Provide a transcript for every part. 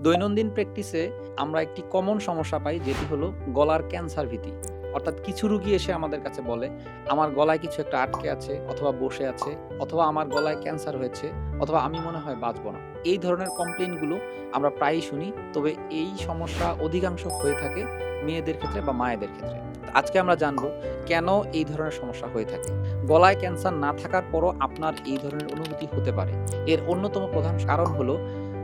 দৈনন্দিন প্র্যাকটিসে আমরা একটি কমন সমস্যা পাই যেটি হলো গলার ক্যান্সার ভীতি। অর্থাৎ কিছু রুগী এসে আমাদের কাছে বলে, "আমার গলায় কিছু একটা আটকে আছে অথবা বসে আছে অথবা আমার গলায় ক্যান্সার হয়েছে অথবা আমি মনে হয় বাঁচব না।" এই ধরনের কমপ্লেইনগুলো আমরা প্রায়ই শুনি। তবে এই সমস্যা অধিকাংশ হয়ে থাকে মেয়েদের ক্ষেত্রে বা মায়েদের ক্ষেত্রে। আজকে আমরা জানব কেন এই ধরনের সমস্যা হয়ে থাকে। গলায় ক্যান্সার না থাকার পরও আপনার এই ধরনের অনুভূতি হতে পারে। এর অন্যতম প্রধান কারণ হলো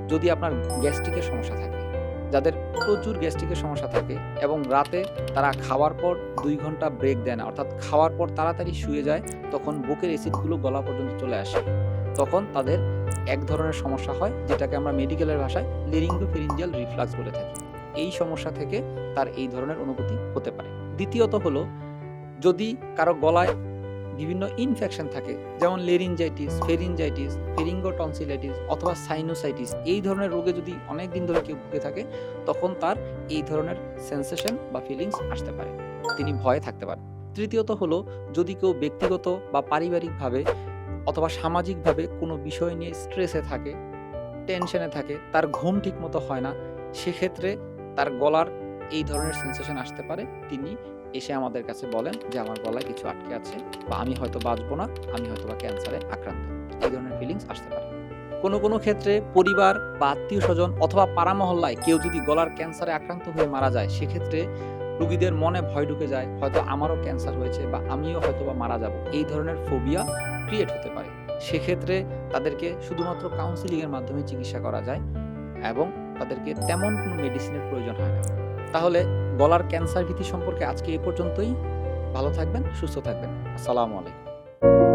যদি আপনার গ্যাস্ট্রিকের সমস্যা থাকে, যাদের প্রচুর গ্যাস্ট্রিকের সমস্যা থাকে এবং রাতে তারা খাওয়ার পর ২ ঘন্টা ব্রেক দেয় না, অর্থাৎ খাওয়ার পর তাড়াতাড়ি শুয়ে যায়, তখন বুকের অ্যাসিডগুলো গলা পর্যন্ত চলে আসে। তখন তাদের এক ধরনের সমস্যা হয় যেটাকে আমরা মেডিকেলের ভাষায় ল্যারিঙ্গোফেরিঞ্জিয়াল রিফ্লাক্স বলে থাকি। এই সমস্যা থেকে তার এই ধরনের অনুভূতি হতে পারে। দ্বিতীয়ত হলো যদি কারো গলায় বিভিন্ন ইনফেকশন থাকে যেমন লেরিনজাইটিস, ফেরিনজাইটিস, ফেরিঙ্গোটনসিলাইটিস অথবা সাইনোসাইটিস এই ধরনের রোগে যদি অনেক দিন ধরে কেউ ভুগে থাকে তখন তার এই ধরনের সেন্সেশন বা ফিলিংস আসতে পারে। তিনি ভয়ে থাকতে পারেন। তৃতীয়ত হলো যদি কেউ ব্যক্তিগত বা পারিবারিকভাবে অথবা সামাজিকভাবে কোনো বিষয় নিয়ে স্ট্রেসে থাকে, টেনশনে থাকে, তার ঘুম ঠিকমতো হয় না, সেক্ষেত্রে তার গলার এই ধরনের সেন্সেশন আসতে পারে। তিনি এসে আমাদের কাছে বলেন যে, "আমার গলায় কিছু আটকে আছে বা আমি হয়তো বাঁচবো না, আমি হয়তোবা ক্যান্সারে আক্রান্ত।" এই ধরনের ফিলিংস আসতে পারে। কোনো ক্ষেত্রে পরিবার বা আত্মীয়স্বজন অথবা পাড়া মহল্লায় কেউ যদি গলার ক্যান্সারে আক্রান্ত হয়ে মারা যায়, সেক্ষেত্রে রোগীদের মনে ভয় ঢুকে যায়, হয়তো আমারও ক্যান্সার হয়েছে বা আমিও হয়তোবা মারা যাবো। এই ধরনের ফোবিয়া ক্রিয়েট হতে পারে। সেক্ষেত্রে তাদেরকে শুধুমাত্র কাউন্সেলিং এর মাধ্যমে চিকিৎসা করা যায় এবং তাদেরকে তেমন কোনো মেডিসিনের প্রয়োজন হয় না। তাহলে গলার ক্যান্সার ভীতি সম্পর্কে আজকে এ পর্যন্তই। ভালো থাকবেন, সুস্থ থাকবেন। আসসালামু আলাইকুম।